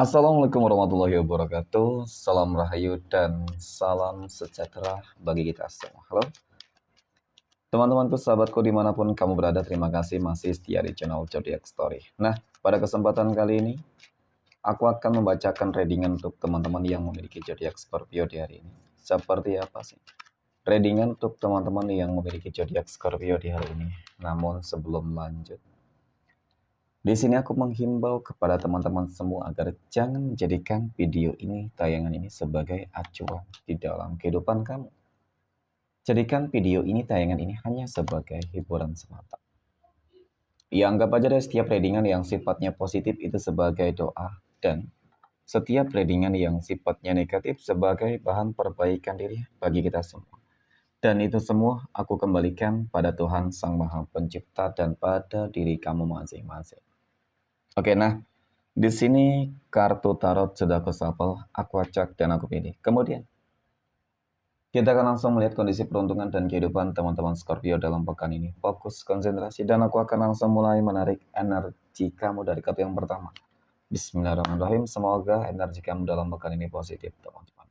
Assalamualaikum warahmatullahi wabarakatuh. Salam rahayu dan salam sejahtera bagi kita semua. Halo, teman-temanku, sahabatku dimanapun kamu berada, terima kasih masih setia di channel Zodiac Story. Nah, pada kesempatan kali ini, aku akan membacakan readingan untuk teman-teman yang memiliki zodiak Scorpio di hari ini. Seperti apa sih readingan untuk teman-teman yang memiliki zodiak Scorpio di hari ini? Namun sebelum lanjut, di sini aku menghimbau kepada teman-teman semua agar jangan menjadikan video ini, tayangan ini sebagai acuan di dalam kehidupan kamu. Jadikan video ini, tayangan ini hanya sebagai hiburan semata. Ya, anggap aja deh setiap readingan yang sifatnya positif itu sebagai doa, dan setiap readingan yang sifatnya negatif sebagai bahan perbaikan diri bagi kita semua. Dan itu semua aku kembalikan pada Tuhan Sang Maha Pencipta dan pada diri kamu masing-masing. Oke, nah, di sini kartu tarot sudah aku shuffle, aku acak dan aku pilih. Kemudian kita akan langsung melihat kondisi peruntungan dan kehidupan teman-teman Scorpio dalam pekan ini. Fokus, konsentrasi, dan aku akan langsung mulai menarik energi kamu dari kartu yang pertama. Bismillahirrahmanirrahim. Semoga energi kamu dalam pekan ini positif, teman-teman.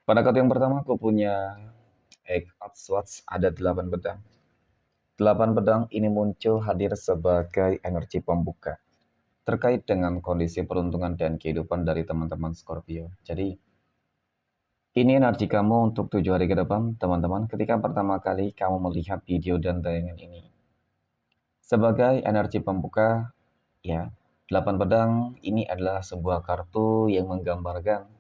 Pada kartu yang pertama aku punya Eight of Swords, ada 8 pedang. 8 pedang ini muncul hadir sebagai energi pembuka terkait dengan kondisi peruntungan dan kehidupan dari teman-teman Scorpio. Jadi, ini energi kamu untuk 7 hari ke depan, teman-teman, ketika pertama kali kamu melihat video dan tayangan ini. Sebagai energi pembuka, ya, 8 pedang ini adalah sebuah kartu yang menggambarkan,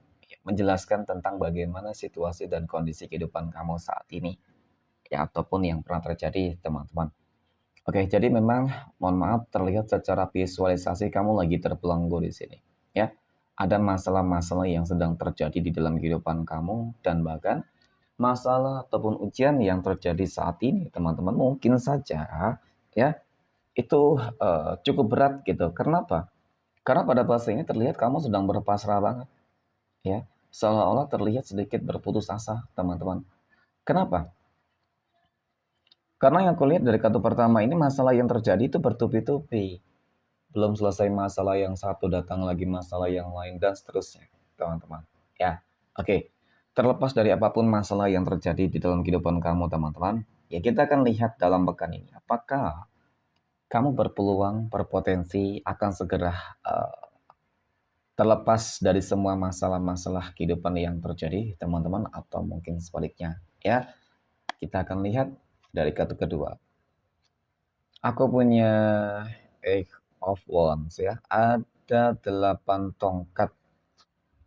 menjelaskan tentang bagaimana situasi dan kondisi kehidupan kamu saat ini, ya, ataupun yang pernah terjadi, teman-teman. Oke, jadi memang mohon maaf terlihat secara visualisasi kamu lagi terbelenggu di sini, ya. Ada masalah-masalah yang sedang terjadi di dalam kehidupan kamu, dan bahkan masalah ataupun ujian yang terjadi saat ini, teman-teman, mungkin saja ya itu cukup berat gitu. Kenapa? Karena pada fase ini terlihat kamu sedang berpasrah banget, ya. Seolah-olah terlihat sedikit berputus asa, teman-teman. Kenapa? Karena yang kulihat dari kartu pertama ini, masalah yang terjadi itu bertubi-tubi. Belum selesai masalah yang satu, datang lagi masalah yang lain, dan seterusnya, teman-teman. Ya, oke. Terlepas dari apapun masalah yang terjadi di dalam kehidupan kamu, teman-teman, ya kita akan lihat dalam pekan ini, apakah kamu berpeluang, berpotensi akan segera terlepas dari semua masalah-masalah kehidupan yang terjadi, teman-teman, atau mungkin sebaliknya. Ya, kita akan lihat dari kartu kedua. Aku punya Eight of Wands, ya. Ada 8 tongkat.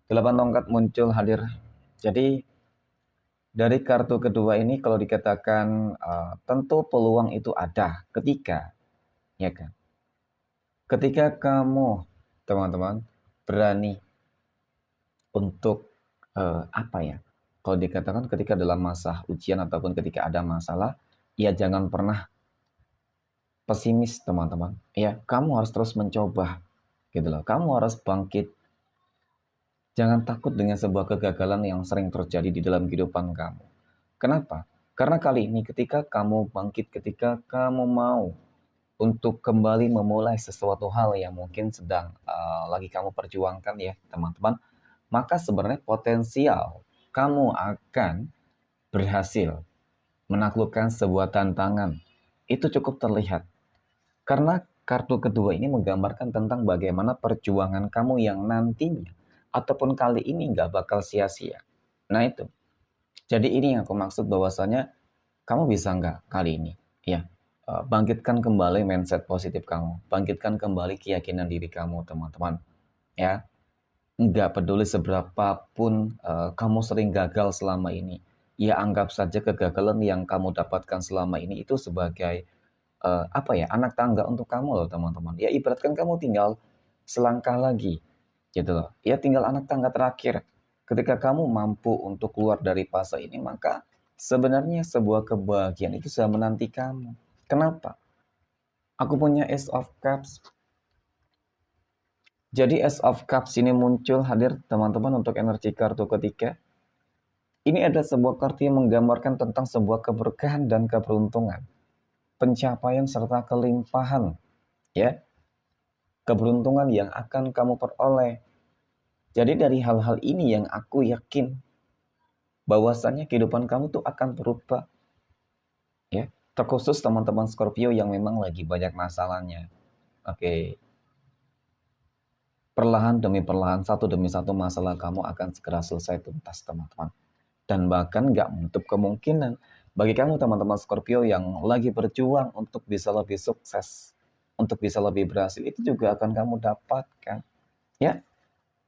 8 tongkat muncul hadir. Jadi dari kartu kedua ini kalau dikatakan tentu peluang itu ada ketika, ya kan? Ketika kamu, teman-teman, berani untuk apa ya? Kalau dikatakan ketika dalam masa ujian ataupun ketika ada masalah, ya jangan pernah pesimis, teman-teman. Ya, kamu harus terus mencoba, gitu loh. Kamu harus bangkit. Jangan takut dengan sebuah kegagalan yang sering terjadi di dalam kehidupan kamu. Kenapa? Karena kali ini ketika kamu bangkit, ketika kamu mau untuk kembali memulai sesuatu hal yang mungkin sedang lagi kamu perjuangkan, ya teman-teman, maka sebenarnya potensial kamu akan berhasil menaklukkan sebuah tantangan. Itu cukup terlihat. Karena kartu kedua ini menggambarkan tentang bagaimana perjuangan kamu yang nantinya ataupun kali ini nggak bakal sia-sia. Nah itu. Jadi ini yang aku maksud bahwasanya kamu bisa nggak kali ini, ya, bangkitkan kembali mindset positif kamu, bangkitkan kembali keyakinan diri kamu, teman-teman, ya. Nggak peduli seberapa pun kamu sering gagal selama ini, ya anggap saja kegagalan yang kamu dapatkan selama ini itu sebagai apa ya, anak tangga untuk kamu loh, teman-teman. Ya ibaratkan kamu tinggal selangkah lagi, gitu loh. Ya tinggal anak tangga terakhir. Ketika kamu mampu untuk keluar dari fase ini, maka sebenarnya sebuah kebahagiaan itu sudah menanti kamu. Kenapa? Aku punya Ace of Cups. Jadi Ace of Cups ini muncul hadir, teman-teman, untuk energi kartu ketiga. Ini adalah sebuah kartu yang menggambarkan tentang sebuah keberkahan dan keberuntungan, pencapaian serta kelimpahan, ya. keberuntungan yang akan kamu peroleh. Jadi dari hal-hal ini yang aku yakin bahwasanya kehidupan kamu tuh akan berubah. Ya, terkhusus teman-teman Scorpio yang memang lagi banyak masalahnya. Oke, perlahan demi perlahan, satu demi satu masalah kamu akan segera selesai tuntas, teman-teman. Dan bahkan nggak menutup kemungkinan bagi kamu teman-teman Scorpio yang lagi berjuang untuk bisa lebih sukses, untuk bisa lebih berhasil, itu juga akan kamu dapatkan. Ya,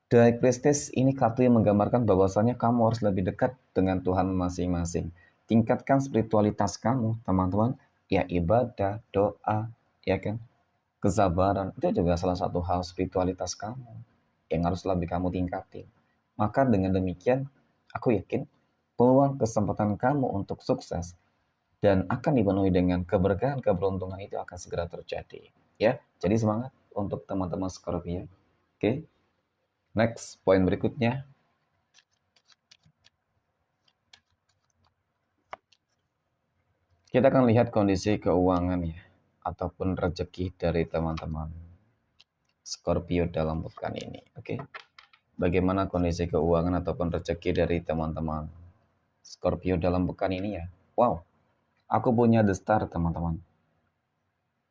The High Priestess ini kartu yang menggambarkan bahwasanya kamu harus lebih dekat dengan Tuhan masing-masing. Tingkatkan spiritualitas kamu, teman-teman. Ya, ibadah, doa, ya kan? Kesabaran, itu juga salah satu hal spiritualitas kamu yang harus lebih kamu tingkatin. Maka dengan demikian, aku yakin peluang kesempatan kamu untuk sukses dan akan dipenuhi dengan keberkahan, keberuntungan itu akan segera terjadi. Ya, jadi semangat untuk teman-teman Scorpio. Oke, next poin berikutnya. Kita akan lihat kondisi keuangan ya, ataupun rezeki dari teman-teman Scorpio dalam pekan ini. Oke, bagaimana kondisi keuangan ataupun rezeki dari teman-teman Scorpio dalam pekan ini ya? Wow, aku punya The Star teman-teman.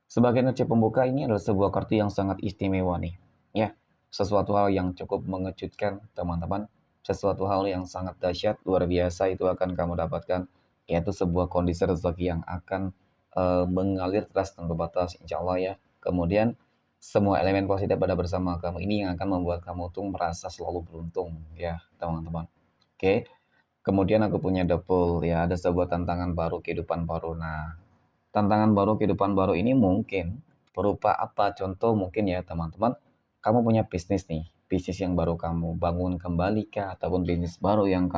Sebagai energi pembuka ini adalah sebuah kartu yang sangat istimewa nih. Ya, sesuatu hal yang cukup mengejutkan teman-teman. Sesuatu hal yang sangat dahsyat, luar biasa itu akan kamu dapatkan. Yaitu sebuah kondisi rezeki yang akan mengalir deras tanpa batas, insya Allah ya. Kemudian semua elemen positif pada bersama kamu ini yang akan membuat kamu tuh merasa selalu beruntung ya teman-teman. Oke, kemudian aku punya double ya, ada sebuah tantangan baru, kehidupan baru. Nah, tantangan baru, kehidupan baru ini mungkin berupa apa? Contoh mungkin ya teman-teman, kamu punya bisnis nih, bisnis yang baru kamu bangun kembali kah, ataupun bisnis baru yang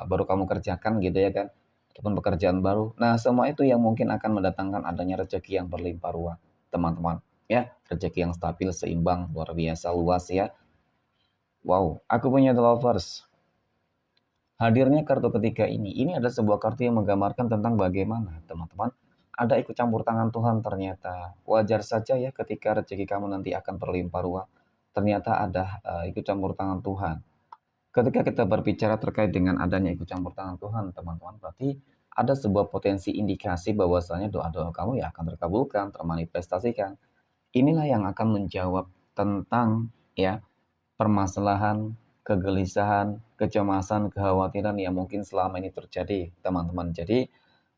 baru kamu kerjakan gitu ya kan, ataupun pekerjaan baru. Nah, semua itu yang mungkin akan mendatangkan adanya rezeki yang berlimpah ruah, teman-teman. Ya, rezeki yang stabil, seimbang, luar biasa luas ya. Wow, aku punya The Lovers. Hadirnya kartu ketiga ini adalah sebuah kartu yang menggambarkan tentang bagaimana, teman-teman, ada ikut campur tangan Tuhan ternyata. Wajar saja ya ketika rezeki kamu nanti akan berlimpah ruah, ternyata ada ikut campur tangan Tuhan. Ketika kita berbicara terkait dengan adanya ikut campur tangan Tuhan, teman-teman, berarti ada sebuah potensi indikasi bahwasanya doa-doa kamu ya akan terkabulkan, termanifestasikan. Inilah yang akan menjawab tentang ya permasalahan, kegelisahan, kecemasan, kekhawatiran yang mungkin selama ini terjadi, teman-teman. Jadi,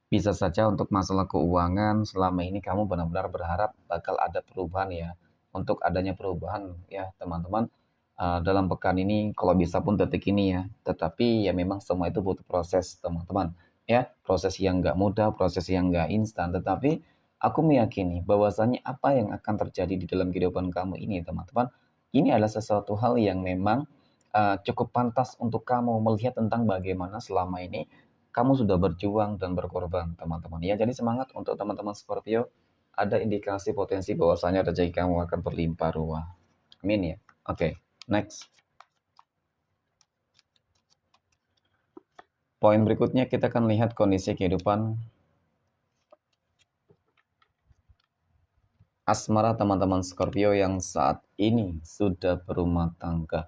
bisa saja untuk masalah keuangan selama ini kamu benar-benar berharap bakal ada perubahan ya. Untuk adanya perubahan ya, teman-teman. Dalam pekan ini, kalau bisa pun detik ini ya. Tetapi ya memang semua itu butuh proses, teman-teman. Ya, proses yang nggak mudah, proses yang nggak instan. Tetapi aku meyakini bahwasanya apa yang akan terjadi di dalam kehidupan kamu ini, teman-teman, ini adalah sesuatu hal yang memang cukup pantas untuk kamu melihat tentang bagaimana selama ini kamu sudah berjuang dan berkorban, teman-teman. Ya, jadi semangat untuk teman-teman Scorpio. Ada indikasi potensi bahwasanya rezeki kamu akan berlimpah ruah. Amin ya. Oke, next. Poin berikutnya kita akan lihat kondisi kehidupan asmara teman-teman Scorpio yang saat ini sudah berumah tangga.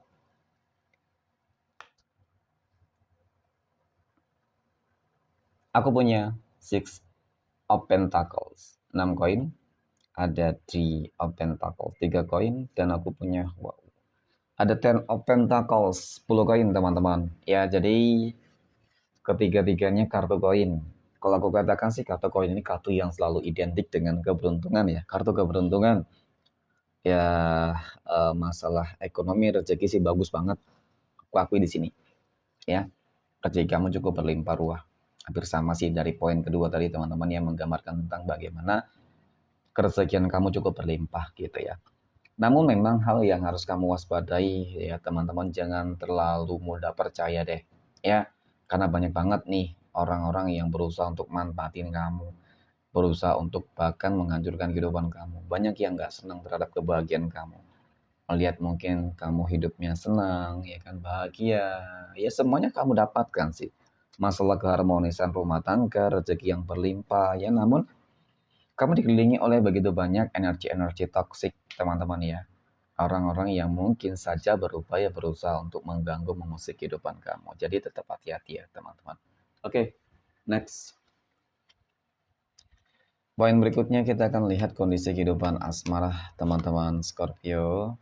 Aku punya Six of Pentacles, 6 koin, ada Three of Pentacles, 3 koin, dan aku punya wow, ada Ten of Pentacles, 10 koin teman-teman. Ya, jadi ketiga-tiganya kartu koin. Kalau aku katakan sih kartu koin ini kartu yang selalu identik dengan keberuntungan ya. Kartu keberuntungan. Ya, masalah ekonomi rezeki sih bagus banget. Aku akui di sini. Ya, rezeki kamu cukup berlimpah ruah. Hampir sama sih dari poin kedua tadi teman-teman yang menggambarkan tentang bagaimana kerezekian kamu cukup berlimpah gitu ya. Namun memang hal yang harus kamu waspadai ya teman-teman, jangan terlalu mudah percaya deh ya, karena banyak banget nih orang-orang yang berusaha untuk manfaatin kamu, berusaha untuk bahkan menghancurkan kehidupan kamu. Banyak yang nggak senang terhadap kebahagiaan kamu, melihat mungkin kamu hidupnya senang ya kan, bahagia, ya semuanya kamu dapatkan sih, masalah keharmonisan rumah tangga, rezeki yang berlimpah ya, namun Kamu dikelilingi oleh begitu banyak energi-energi toksik, teman-teman ya. Orang-orang yang mungkin saja berupaya berusaha untuk mengganggu, mengusik kehidupan kamu. Jadi tetap hati-hati ya, teman-teman. Oke, next. Poin berikutnya kita akan lihat kondisi kehidupan asmara teman-teman Scorpio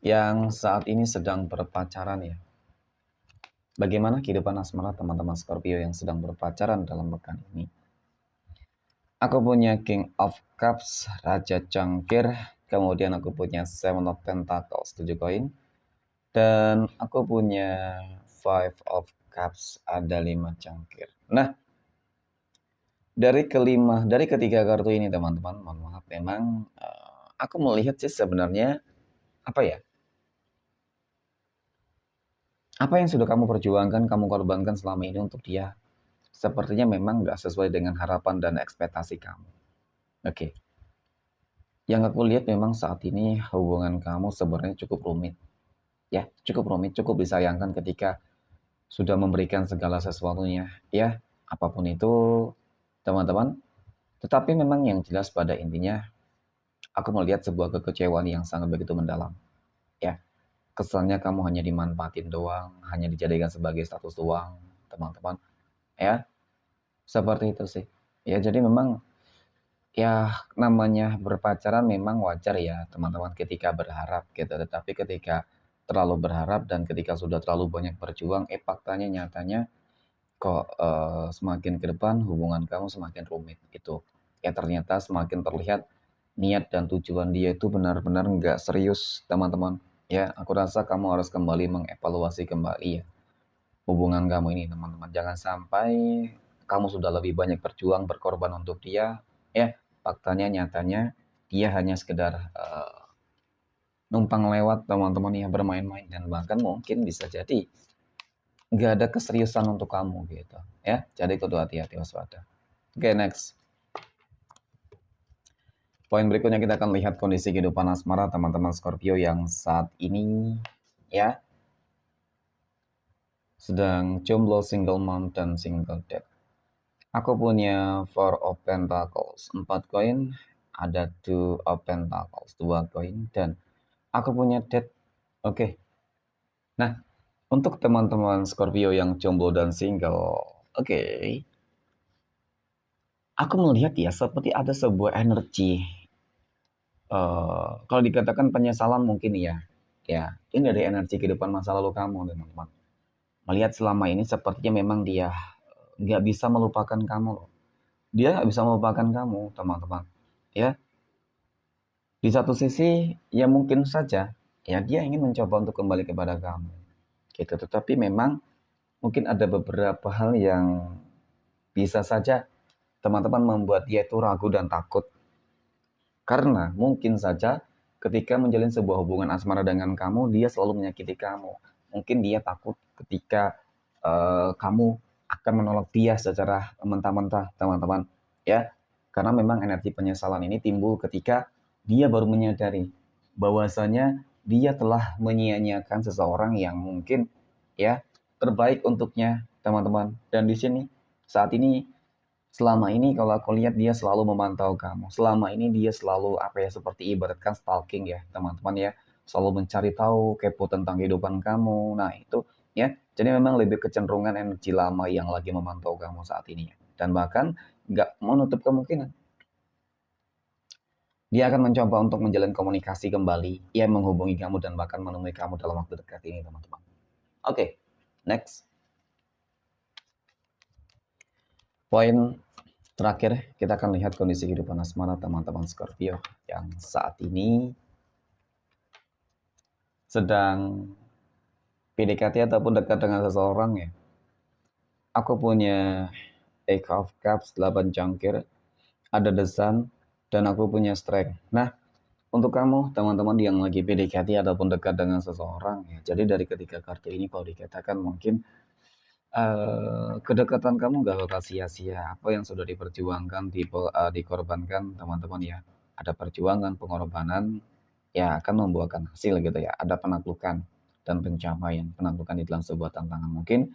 yang saat ini sedang berpacaran ya. Bagaimana kehidupan asmara teman-teman Scorpio yang sedang berpacaran dalam pekan ini? Aku punya King of Cups, Raja Cangkir, kemudian aku punya Seven of Pentacles, 7 koin, dan aku punya Five of Cups, ada 5 cangkir. Nah, dari ketiga kartu ini teman-teman, mohon maaf, memang aku melihat sih sebenarnya apa ya? Apa yang sudah kamu perjuangkan, kamu korbankan selama ini untuk dia, sepertinya memang nggak sesuai dengan harapan dan ekspektasi kamu. Oke. Yang aku lihat memang saat ini hubungan kamu sebenarnya cukup rumit. Ya, cukup rumit, cukup disayangkan ketika sudah memberikan segala sesuatunya. Ya, apapun itu, teman-teman. Tetapi memang yang jelas pada intinya, aku melihat sebuah kekecewaan yang sangat begitu mendalam. Ya, kesannya kamu hanya dimanfaatin doang, hanya dijadikan sebagai status doang, teman-teman. Ya, seperti itu sih. Ya, jadi memang ya namanya berpacaran memang wajar ya teman-teman ketika berharap gitu. Tetapi ketika terlalu berharap dan ketika sudah terlalu banyak berjuang, faktanya nyatanya kok semakin ke depan hubungan kamu semakin rumit gitu. Ya ternyata semakin terlihat niat dan tujuan dia itu benar-benar nggak serius teman-teman. Ya aku rasa kamu harus kembali mengevaluasi kembali ya hubungan kamu ini teman-teman. Jangan sampai kamu sudah lebih banyak berjuang berkorban untuk dia, ya faktanya nyatanya dia hanya sekedar numpang lewat teman-teman ya bermain-main dan bahkan mungkin bisa jadi nggak ada keseriusan untuk kamu gitu ya. Jadi kudu hati-hati waspada. Oke, next. Poin berikutnya kita akan lihat kondisi kehidupan asmara teman-teman Scorpio yang saat ini ya sedang jomblo, single mom dan single dad. Aku punya Four of Pentacles, 4 koin, ada Two of Pentacles, 2 koin, dan aku punya Death. Oke. Nah, untuk teman-teman Scorpio yang jomblo dan single, oke. Aku melihat ya seperti ada sebuah energi. Kalau dikatakan penyesalan mungkin ya. Ya, ini dari energi kehidupan masa lalu kamu, teman-teman. Melihat selama ini sepertinya memang dia nggak bisa melupakan kamu loh. Dia nggak bisa melupakan kamu, teman-teman. Ya, di satu sisi, ya mungkin saja, ya dia ingin mencoba untuk kembali kepada kamu. Gitu. Tetapi memang mungkin ada beberapa hal yang bisa saja teman-teman membuat dia itu ragu dan takut. Karena mungkin saja ketika menjalin sebuah hubungan asmara dengan kamu, dia selalu menyakiti kamu. Mungkin dia takut ketika kamu akan menolak dia secara mentah-mentah, teman-teman. Ya, karena memang energi penyesalan ini timbul ketika dia baru menyadari bahwasanya dia telah menyia-nyiakan seseorang yang mungkin ya terbaik untuknya, teman-teman. Dan di sini saat ini selama ini kalau aku lihat dia selalu memantau kamu. Selama ini dia selalu apa ya seperti ibaratkan stalking ya teman-teman ya. Selalu mencari tahu kepo tentang kehidupan kamu. Nah itu ya. Jadi memang lebih kecenderungan energi lama yang lagi memantau kamu saat ini ya. Dan bahkan nggak menutup kemungkinan dia akan mencoba untuk menjalin komunikasi kembali. Ia menghubungi kamu dan bahkan menemui kamu dalam waktu dekat ini teman-teman. Oke, next. Poin terakhir, kita akan lihat kondisi kehidupan asmara teman-teman Scorpio yang saat ini sedang PDKT ataupun dekat dengan seseorang ya. Aku punya Eight of Cups, 8 cangkir, ada The Sun, dan aku punya Strength. Nah, untuk kamu teman-teman yang lagi PDKT ataupun dekat dengan seseorang ya. Jadi dari ketiga kartu ini kalau dikatakan mungkin kedekatan kamu gak bakal sia-sia. Apa yang sudah diperjuangkan, dikorbankan teman-teman ya. Ada perjuangan, pengorbanan, ya akan membuahkan hasil gitu ya. Ada penaklukan dan pencapaian. Penaklukan di dalam sebuah tantangan mungkin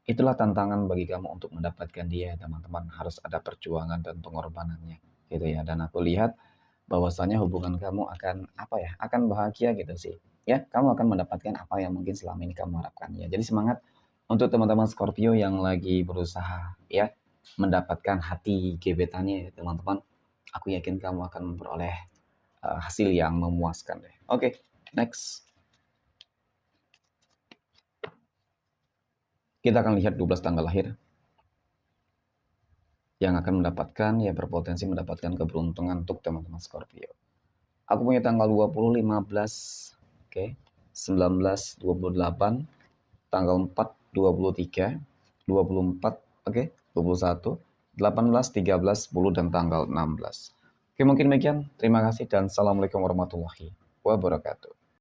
itulah tantangan bagi kamu untuk mendapatkan dia, teman-teman. Harus ada perjuangan dan pengorbanannya, gitu ya. Dan aku lihat bahwasanya hubungan kamu akan apa ya? Akan bahagia gitu sih. Ya, kamu akan mendapatkan apa yang mungkin selama ini kamu harapkan ya. Jadi semangat untuk teman-teman Scorpio yang lagi berusaha ya mendapatkan hati gebetannya ya, teman-teman. Aku yakin kamu akan memperoleh hasil yang memuaskan deh. Oke, next. Kita akan lihat 12 tanggal lahir yang akan mendapatkan, ya berpotensi mendapatkan keberuntungan untuk teman-teman Scorpio. Aku punya tanggal 20, 15, oke, 19, 28, tanggal 4, 23, 24, oke, 21, 18, 13, 10, dan tanggal 16. Oke, mungkin demikian. Terima kasih dan Assalamualaikum warahmatullahi wabarakatuh.